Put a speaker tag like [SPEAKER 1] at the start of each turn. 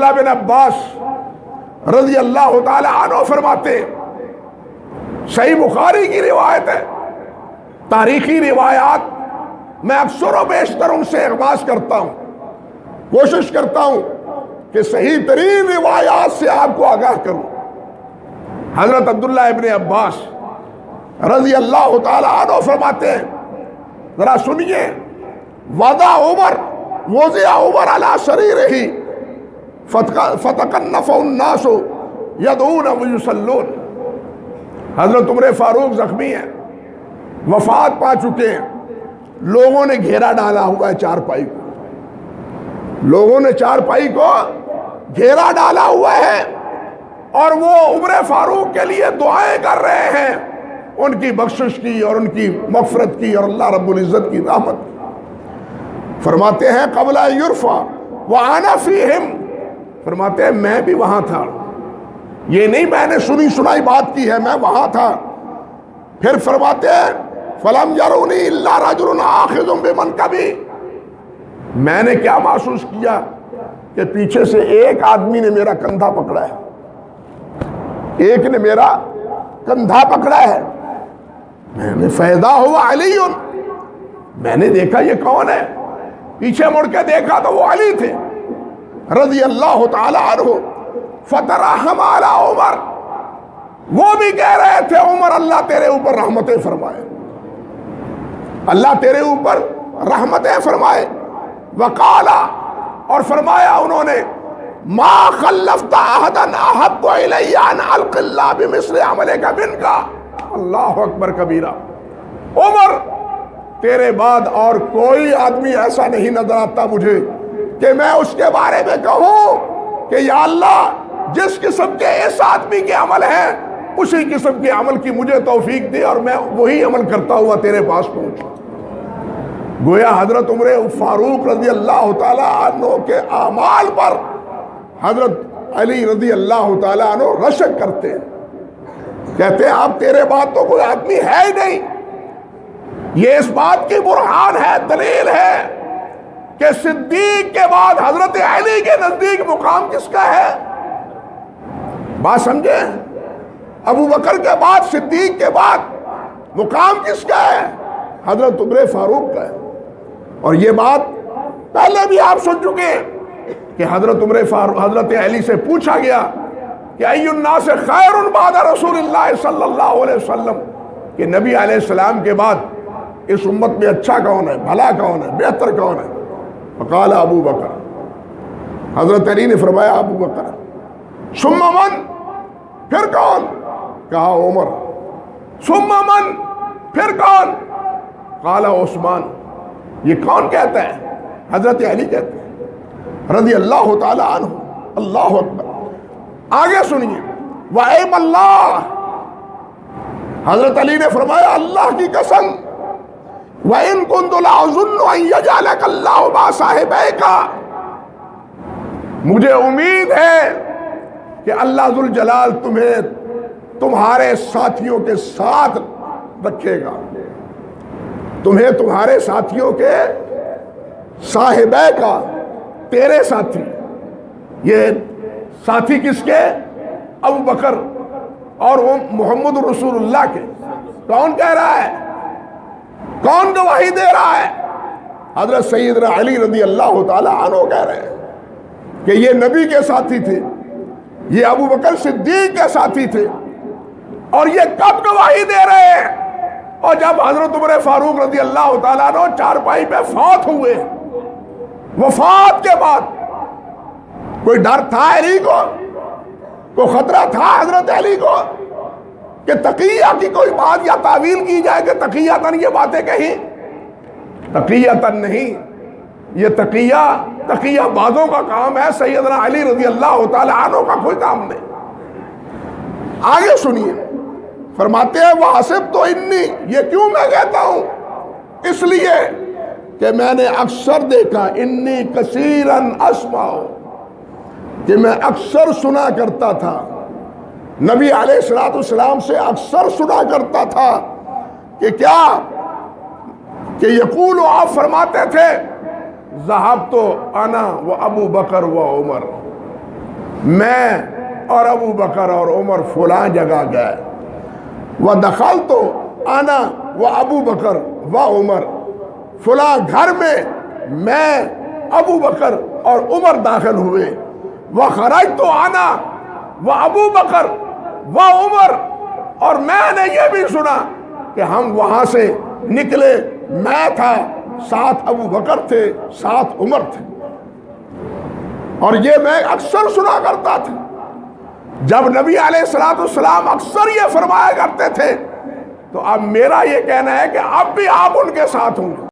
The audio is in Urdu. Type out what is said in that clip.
[SPEAKER 1] عبداللہ بن عباس رضی اللہ تعالی عنہ فرماتے، صحیح بخاری کی روایت ہے، تاریخی روایات میں اکثر و بیشتر ان سے اقتباس کرتا ہوں، کوشش کرتا ہوں کہ صحیح ترین روایات سے آپ کو آگاہ کروں۔ حضرت عبداللہ ابن عباس رضی اللہ تعالی عنہ فرماتے ہیں، ذرا سنیے، وضع عمر علی سریرہ فتکنف الناس یدعون ویصلون۔ حضرت عمر فاروق زخمی ہیں، وفات پا چکے ہیں، لوگوں نے گھیرا ڈالا ہوا ہے چارپائی کو، لوگوں نے چارپائی کو گھیرا ڈالا ہوا ہے، اور وہ عمر فاروق کے لیے دعائیں کر رہے ہیں، ان کی بخشش کی اور ان کی مغفرت کی اور اللہ رب العزت کی رحمت کی۔ فرماتے ہیں قبل ان یرفع وانا فیہم، فرماتے ہیں میں بھی وہاں تھا، یہ نہیں میں نے سنی سنائی بات کی ہے، میں وہاں تھا۔ پھر فرماتے ہیں فلم یرونی الا رجل آخذ بمنکبی، میں نے کیا محسوس کیا کہ پیچھے سے ایک آدمی نے میرا کندھا پکڑا ہے، ایک نے میرا کندھا پکڑا ہے۔ میں نے فیضا ہوا علی، میں نے دیکھا یہ کون ہے، پیچھے مڑ کے دیکھا تو وہ علی تھے رضی اللہ تعالی عنہ۔ فترحم علی عمر، وہ بھی کہہ رہے تھے عمر اللہ تیرے اوپر رحمتیں فرمائے، اللہ تیرے اوپر رحمتیں فرمائے۔ وقالا، اور فرمایا انہوں نے، ما خلفت احدا احب الی ان القی اللہ بمثل عملک منک، اللہ اکبر کبیرہ۔ عمر تیرے بعد اور کوئی آدمی ایسا نہیں نظر آتا مجھے کہ میں اس کے بارے میں کہوں کہ یا اللہ جس قسم کے اس آدمی کے عمل ہیں اسی قسم کے عمل کی مجھے توفیق دے اور میں وہی عمل کرتا ہوا تیرے پاس پہنچوں۔ گویا حضرت عمر فاروق رضی اللہ تعالی عنہ کے اعمال پر حضرت علی رضی اللہ تعالی عنہ رشک کرتے ہیں، کہتے ہیں اب تیرے بعد تو کوئی آدمی ہے ہی نہیں۔ یہ اس بات کی برہان ہے، دلیل ہے کہ صدیق کے بعد حضرت علی کے نزدیک مقام کس کا ہے؟ بات سمجھے؟ ابو بکر کے بعد، صدیق کے بعد مقام کس کا ہے؟ حضرت عمر فاروق کا ہے۔ اور یہ بات پہلے بھی آپ سن چکے ہیں کہ حضرت عمر فاروق، حضرت علی سے پوچھا گیا کہ ای الناس خیر بعد رسول اللہ صلی اللہ علیہ وسلم، کہ نبی علیہ السلام کے بعد اس امت میں اچھا کون ہے، بھلا کون ہے، بہتر کون ہے؟ فقال ابو بکر، حضرت علی نے فرمایا ابو بکر۔ ثم من، پھر کون؟ کہا عمر۔ ثم من، پھر کون؟ قال عثمان۔ یہ کون کہتا ہے؟ حضرت علی کہتے ہیں رضی اللہ تعالی عنہ۔ اللہ اکبر۔ آگے سنیے، وَأَيْمَ اللَّهِ، حضرت علی نے فرمایا اللہ کی قسم، وَإِن كُنتُ لَأَظُنُّ أَن يَجْعَلَكَ اللَّهُ مَعَ صَاحِبَيْكَ، مجھے امید ہے کہ اللہ ذوالجلال تمہیں تمہارے ساتھیوں کے ساتھ رکھے گا، تمہیں تمہارے ساتھیوں کے صاحبہ کا، تیرے ساتھی۔ یہ ساتھی کس کے؟ ابو بکر اور محمد رسول اللہ کے۔ کون کہہ رہا ہے؟ کون گواہی دے رہا ہے؟ حضرت سیدنا علی رضی اللہ تعالی عنہ کہہ رہے ہیں کہ یہ نبی کے ساتھی تھے، یہ ابو بکر صدیق کے ساتھی تھے۔ اور یہ کب گواہی دے رہے ہیں؟ اور جب حضرت عمر فاروق رضی اللہ تعالیٰ عنہ چارپائی پہ فوت ہوئے، وفات کے بعد کوئی ڈر تھا علی کو؟ کوئی خطرہ تھا حضرت علی کو کہ تقیہ کی کوئی بات یا تعویل کی جائے کہ تقیتاً یہ باتیں کہیں؟ تقیتاً نہیں، یہ تقیہ بازوں کا کام ہے، سیدنا علی رضی اللہ تعالی عنہ کا کوئی کام نہیں۔ آگے سنیے، فرماتے ہیں وَحَسِبْتُ إِنِّي، یہ کیوں میں کہتا ہوں؟ اس لیے کہ میں نے اکثر دیکھا، انی کثیراً اسمع، کہ میں اکثر سنا کرتا تھا، نبی علیہ السلام سے اکثر سنا کرتا تھا کہ کیا؟ کہ یقول، آپ فرماتے تھے ذہبت انا و ابو بکر و عمر، میں اور ابو بکر اور عمر فلاں جگہ گئے، وَدَخَلْتُ أَنَا وَأَبُو بَكْرَ وَعُمَرَ، فلاں گھر میں ابو بکر اور عمر داخل ہوئے، وَخَرَجْتُ أَنَا وَأَبُو بَكْرَ وَعُمَرَ، اور میں نے یہ بھی سنا کہ ہم وہاں سے نکلے، میں تھا، ساتھ ابو بکر تھے، ساتھ عمر تھے۔ اور یہ میں اکثر سنا کرتا تھا، جب نبی علیہ السلام اکثر یہ فرمایا کرتے تھے، تو اب میرا یہ کہنا ہے کہ اب بھی آپ ان کے ساتھ ہوں گے۔